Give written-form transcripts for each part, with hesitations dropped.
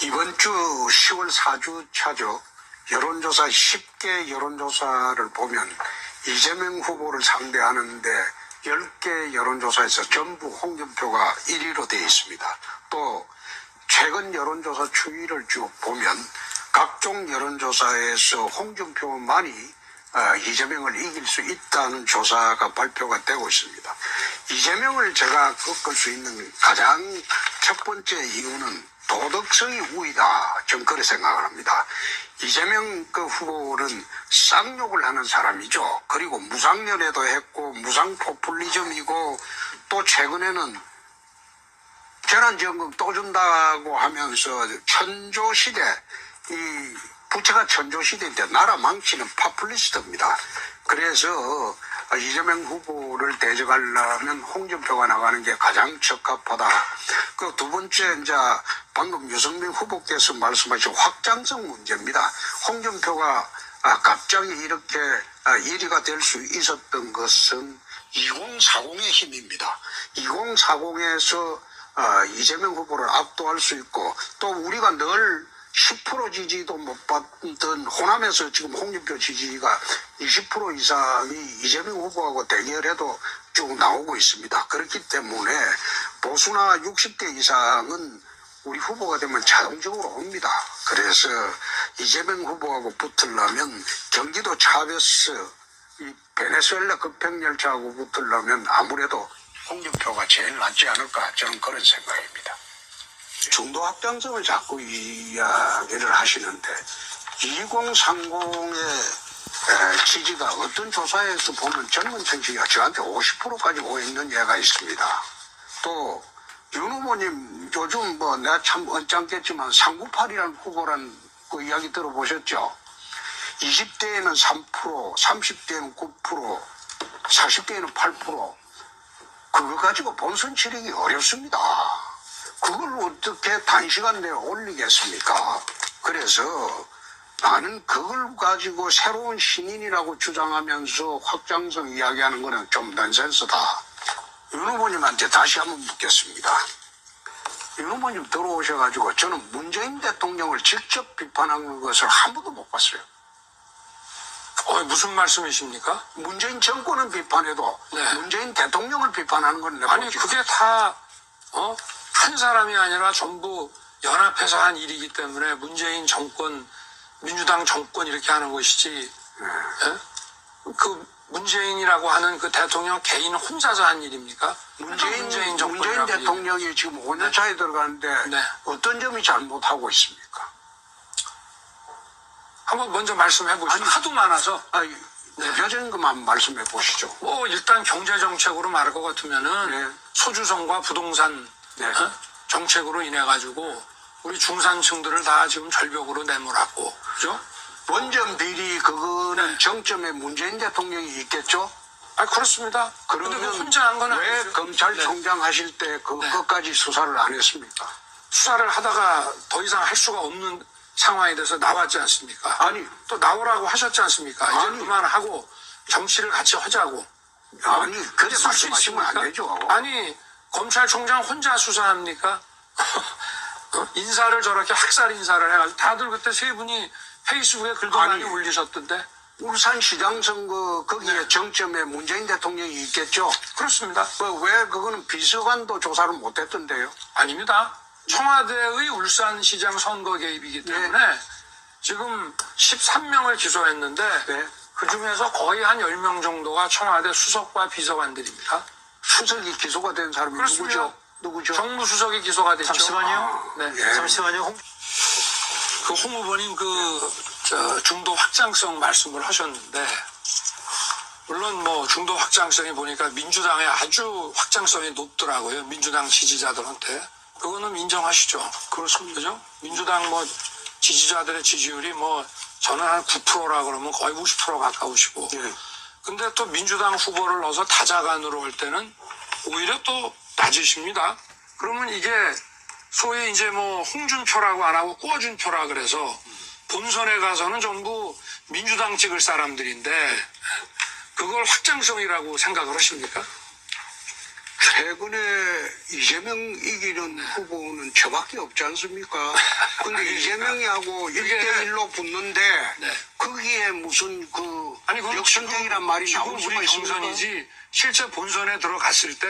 이번 주 10월 4주차죠. 여론조사 10개 여론조사를 보면 이재명 후보를 상대하는데 10개 여론조사에서 전부 홍준표가 1위로 되어 있습니다. 또 최근 여론조사 추이를 쭉 보면 각종 여론조사에서 홍준표만이 이재명을 이길 수 있다는 조사가 발표가 되고 있습니다. 이재명을 제가 꺾을 수 있는 가장 첫 번째 이유는 도덕성이 우위다. 저는 그렇게 생각을 합니다. 이재명 후보는 쌍욕을 하는 사람이죠. 그리고 무상연애도 했고 무상 포퓰리즘이고 또 최근에는 재난지원금 또 준다고 하면서 천조시대, 이 부채가 천조시대인데 나라 망치는 파퓰리스트입니다. 그래서 이재명 후보를 대적하려면 홍준표가 나가는 게 가장 적합하다. 그 두 번째, 이제 방금 유승민 후보께서 말씀하신 확장성 문제입니다. 홍준표가 갑자기 이렇게 1위가 될 수 있었던 것은 2040의 힘입니다. 2040에서 이재명 후보를 압도할 수 있고, 또 우리가 늘 10% 지지도 못 받던 호남에서 지금 홍준표 지지가 20% 이상이 이재명 후보하고 대결해도 쭉 나오고 있습니다. 그렇기 때문에 보수나 60대 이상은 우리 후보가 되면 자동적으로 옵니다. 그래서 이재명 후보하고 붙으려면 경기도 차베스, 이 베네수엘라 급행열차하고 붙으려면 아무래도 홍준표가 제일 낫지 않을까, 저는 그런 생각입니다. 중도 확장성을 자꾸 이야기를 하시는데 2030의 지지가 어떤 조사에서 보면 젊은 청취가 저한테 50%까지 오고 있는 예가 있습니다. 또 윤 후보님 요즘 뭐 내가 참 언짢겠지만 398이라는 후보란 그 이야기 들어보셨죠? 20대에는 3%, 30대에는 9%, 40대에는 8%. 그거 가지고 본선 치르기 어렵습니다. 그걸 어떻게 단시간 내에 올리겠습니까? 그래서 나는 그걸 가지고 새로운 신인이라고 주장하면서 확장성 이야기하는 거는 좀 넌센스다. 윤 후보님한테 다시 한번 묻겠습니다. 윤 후보님 들어오셔가지고 저는 문재인 대통령을 직접 비판하는 것을 한 번도 못 봤어요. 무슨 말씀이십니까? 문재인 정권은 비판해도 네. 문재인 대통령을 비판하는 건 내가 아니 그게 다 한 사람이 아니라 전부 연합해서 한 일이기 때문에 문재인 정권, 민주당 정권 이렇게 하는 것이지. 예? 그 문재인이라고 하는 그 대통령 개인 혼자서 한 일입니까? 문재인 대통령이 지금 5년 차에 들어가는데 네. 어떤 점이 잘못하고 있습니까? 한번 먼저 말씀해 보시죠. 하도 많아서. 대표적인 것만 말씀해 보시죠. 일단 경제 정책으로 말할 것 같으면은 네. 소주성과 부동산 네. 정책으로 인해 가지고 우리 중산층들을 다 지금 절벽으로 내몰았고, 그죠? 원전 비리 그거는 정점에 문재인 대통령이 있겠죠? 그렇습니다. 그런데 그 혼자 한 건 왜 아니죠. 검찰총장 하실 때 그것까지 수사를 안 했습니까? 수사를 하다가 더 이상 할 수가 없는 상황이 돼서 나왔지 않습니까? 아니, 또 나오라고 하셨지 않습니까? 이제 그만하고 정치를 같이 하자고. 아니, 그래 있을 수 말씀하시면 안 있습니까? 되죠. 아니, 검찰총장 혼자 수사합니까? 인사를 저렇게 학살 인사를 해가지고 다들 그때 세 분이 페이스북에 글도 많이 올리셨던데. 울산시장 선거 거기에 정점에 문재인 대통령이 있겠죠? 그렇습니다. 왜 그거는 비서관도 조사를 못했던데요? 아닙니다. 청와대의 울산시장 선거 개입이기 때문에 지금 13명을 기소했는데 그 중에서 거의 한 10명 정도가 청와대 수석과 비서관들입니다. 수석이 기소가 된 사람이 누구죠? 정무수석이 기소가 됐죠. 잠시만요. 잠시만요. 홍 후보님 중도 확장성 말씀을 하셨는데, 물론 중도 확장성이 보니까 민주당의 아주 확장성이 높더라고요. 민주당 지지자들한테. 그거는 인정하시죠? 그렇습니다. 그죠? 민주당 지지자들의 지지율이 저는 한 9%라 그러면 거의 50% 가까우시고. 근데 또 민주당 후보를 넣어서 다자간으로 할 때는 오히려 또 낮으십니다. 그러면 이게 소위 이제 홍준표라고 안 하고 꾸어준표라 그래서 본선에 가서는 전부 민주당 찍을 사람들인데 그걸 확장성이라고 생각을 하십니까? 최근에 이재명 이기는 후보는 저밖에 없지 않습니까? 근데 이재명이하고 1대1로 붙는데 네. 거기에 무슨 그 아니, 그럼 역선택이란 말이 지금 나올 수가 우리 있습니까? 경선이지 실제 본선에 들어갔을 때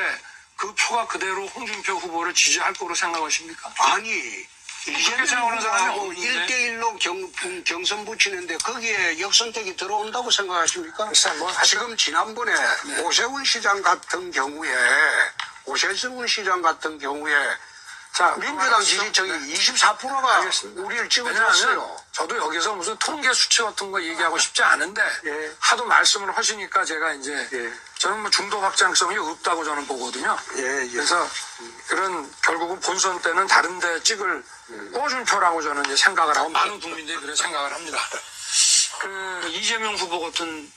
그 표가 그대로 홍준표 후보를 지지할 거로 생각하십니까? 아니 그렇게 생각하는 사람이 이재명하고 없는데. 1대1로 경선 붙이는데 거기에 역선택이 들어온다고 생각하십니까? 글쎄, 뭐 지금 지난번에 네. 오세훈 시장 같은 경우에 자, 민주당 지지층이 24%가 알겠습니다. 우리를 왜냐하면 찍어줬어요. 저도 여기서 무슨 통계 수치 같은 거 얘기하고 싶지 않은데 예. 하도 말씀을 하시니까 제가 이제 예. 저는 뭐 중도 확장성이 없다고 저는 보거든요. 예. 그래서 그런 결국은 본선 때는 다른 데 찍을 꽂은 표라고 저는 이제 생각을 하고 많은 국민들이 그렇게 생각을 합니다. 그 이재명 후보 같은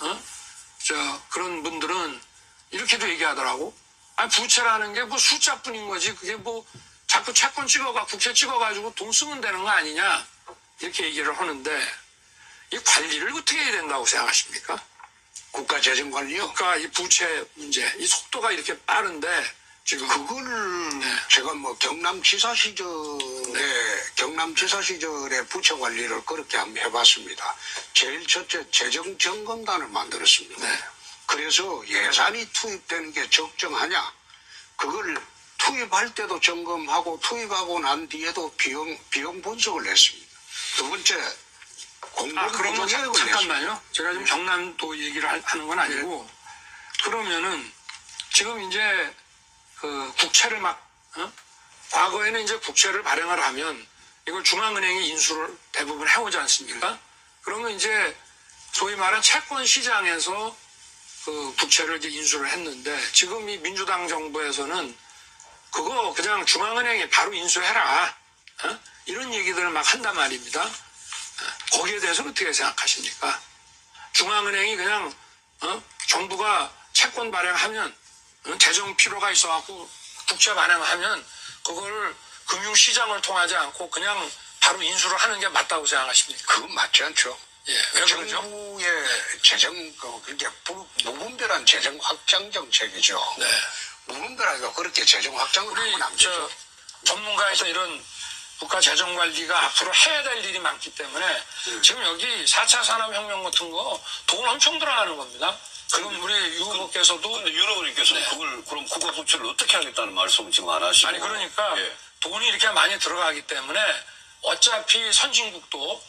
그런 분들은 이렇게도 얘기하더라고. 아니 부채라는 게 뭐 숫자뿐인 거지 그게 뭐 자꾸 채권 국채 찍어가지고 돈 쓰면 되는 거 아니냐 이렇게 얘기를 하는데 이 관리를 어떻게 해야 된다고 생각하십니까? 국가재정관리요? 그러니까 이 부채 문제 이 속도가 이렇게 빠른데 지금 그거를 제가 뭐 경남지사 시절에 부채 관리를 그렇게 한번 해봤습니다. 제일 첫째 재정점검단을 만들었습니다. 네. 그래서 예산이 투입되는 게 적정하냐 그걸 투입할 때도 점검하고 투입하고 난 뒤에도 비용 분석을 했습니다. 두 번째 공무원 그러면 구조개혁을 했습니다. 잠깐만요. 제가 지금 경남도 얘기를 하는 건 아니고 그러면은 지금 이제 그 국채를 과거에는 이제 국채를 발행을 하면 이걸 중앙은행이 인수를 대부분 해오지 않습니까? 그러면 이제 소위 말한 채권 시장에서 그 국채를 이제 인수를 했는데 지금 이 민주당 정부에서는 그거 그냥 중앙은행이 바로 인수해라. 이런 얘기들을 막 한단 말입니다. 거기에 대해서 어떻게 생각하십니까? 중앙은행이 그냥 정부가 채권 발행하면 재정 필요가 있어갖고 국채 발행하면 그걸 금융시장을 통하지 않고 그냥 바로 인수를 하는 게 맞다고 생각하십니까? 그건 맞지 않죠. 예, 왜 그러죠? 정부의 재정 그게 무분별한 재정 확장 정책이죠. 네. 무분별하게 그렇게 재정 확장을 우리 하면 안 되죠. 전문가에서 이런 국가 재정 관리가 앞으로 해야 될 일이 많기 때문에 지금 여기 4차 산업혁명 같은 거 돈 엄청 들어가는 겁니다. 지금 우리 유 후보께서도 근데 윤 후보님께서는 그걸 그럼 국가 부채를 어떻게 하겠다는 말씀을 지금 안 하시고 아니 그러니까 예. 돈이 이렇게 많이 들어가기 때문에 어차피 선진국도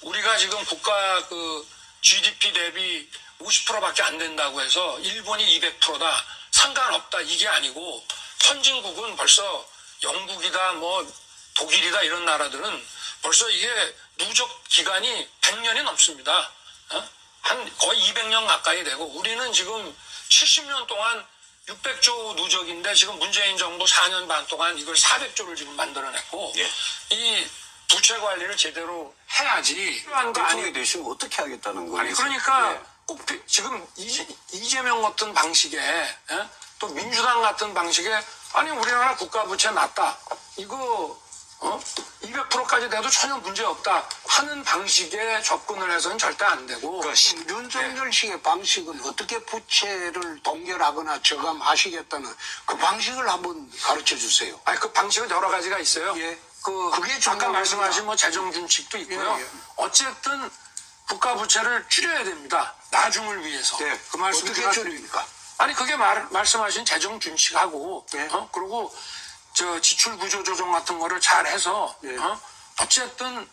우리가 지금 국가 그 GDP 대비 50%밖에 안 된다고 해서 일본이 200%다 상관없다 이게 아니고 선진국은 벌써 영국이다 뭐 독일이다 이런 나라들은 벌써 이게 누적 기간이 100년이 넘습니다. 한 거의 200년 가까이 되고 우리는 지금 70년 동안 600조 누적인데 지금 문재인 정부 4년 반 동안 이걸 400조를 지금 만들어냈고 예. 이 부채 관리를 제대로 해야지 필요한 거 대통령이 아니 되시면 어떻게 하겠다는 거예요? 아니 그러니까 예. 꼭 지금 이재명 같은 방식에 또 민주당 같은 방식에 아니 우리나라 국가 부채 낮다 이거 200%까지 돼도 전혀 문제 없다 하는 방식에 접근을 해서는 절대 안 되고 윤석열식의 방식은 어떻게 부채를 동결하거나 저감하시겠다는 그 방식을 한번 가르쳐 주세요. 아니 그 방식은 여러 가지가 있어요. 예. 그게 아까 중요합니다. 말씀하신 뭐 재정 준칙도 있고요. 예, 예. 어쨌든 국가 부채를 줄여야 됩니다. 나중을 위해서. 네. 그 말씀 어떻게 줄입니까? 아니 그게 말씀하신 재정 준칙하고 예. 그리고 저 지출 구조 조정 같은 거를 잘 해서 예. 어쨌든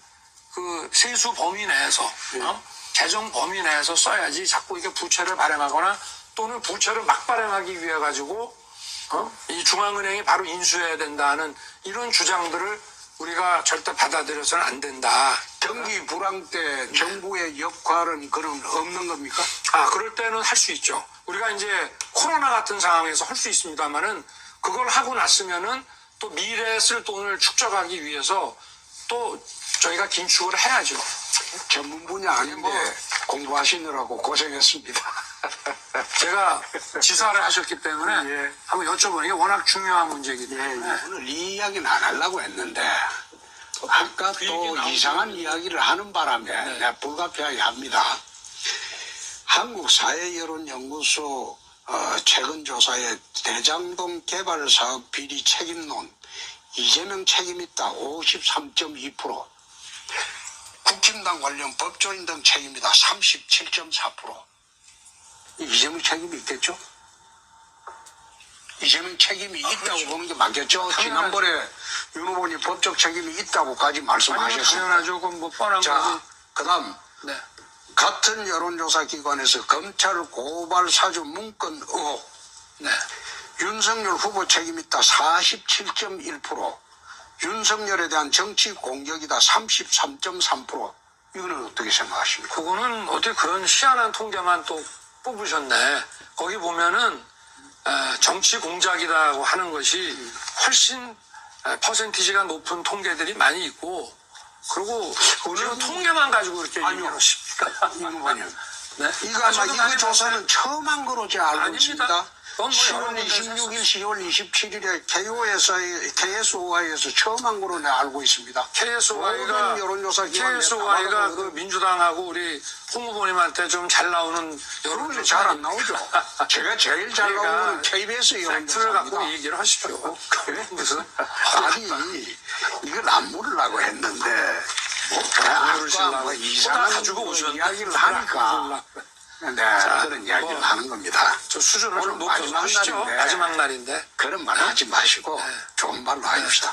그 세수 범위 내에서 예. 재정 범위 내에서 써야지 자꾸 이게 부채를 발행하거나 또는 부채를 막 발행하기 위해 가지고 이 중앙은행이 바로 인수해야 된다는 이런 주장들을 우리가 절대 받아들여서는 안 된다. 경기 불황 때 정부의 역할은 그럼 없는 겁니까? 그럴 때는 할 수 있죠. 우리가 이제 코로나 같은 상황에서 할 수 있습니다만은 그걸 하고 났으면은 또 미래에 쓸 돈을 축적하기 위해서 또 저희가 긴축을 해야죠. 전문 분야 아닌데 뭐. 공부하시느라고 고생했습니다. 제가 지사를 하셨기 때문에 예. 한번 여쭤보는 게 워낙 중요한 문제이기 때문에 오늘 이 이야기는 안 하려고 했는데 아까 그 또 얘기 나오고 이상한 이야기를 하는 바람에 내가 불가피하게 합니다. 한국사회여론연구소 최근 조사에 대장동 개발 사업 비리 책임론 이재명 책임 있다 53.2%, 국힘당 관련 법조인 등 책임이다 37.4%. 이재명 책임이 있겠죠? 이재명 책임이 있다고 보는 게 맞겠죠? 지난번에 윤 후보님 법적 책임이 있다고까지 말씀하셨습니다. 당연하죠. 그건 뭐 뻔한 자, 거지. 그 다음 네. 같은 여론조사 기관에서 검찰 고발 사주 문건 의혹, 네. 윤석열 후보 책임 있다 47.1%, 윤석열에 대한 정치 공격이다 33.3%. 이거는 어떻게 생각하십니까? 그거는 어떻게 그런 희한한 통계만 또 뽑으셨네. 거기 보면은 정치 공작이라고 하는 것이 훨씬 퍼센티지가 높은 통계들이 많이 있고, 그리고 지금 통계만 가지고 이렇게 아니요. 얘기하십니까? 이 후보님. 네? 이거 아마 저도 이거 많이 조사는 처음 한 거로 제가 알고 아닙니다. 있습니다. 그건 뭐 10월 여러 군데서 26일, 10월 27일에 KSOI에서 처음 한 거로 내가 알고 있습니다. KSOI가 모든 여론조사 기관에 KSOI가 그 나가거든. 민주당하고 우리 홍 후보님한테 좀 잘 나오는 그러면 여론조사 잘 안 나오죠. 제가 제일 잘 그러니까 나오는 KBS 팩트를 여론조사입니다. 갖고 얘기를 하십시오. 그래? 무슨 아니 이걸 안 물으려고 했는데 모르시려고 뭐 이상한 가지고 뭐 오셨는데 이야기를 하니까 네, 그런 이야기를 뭐, 하는 겁니다. 저 수준을 오늘 좀 높여서 마지막 하시죠. 날인데 마지막 날인데. 그런 말 하지 마시고 좋은 말로 합시다.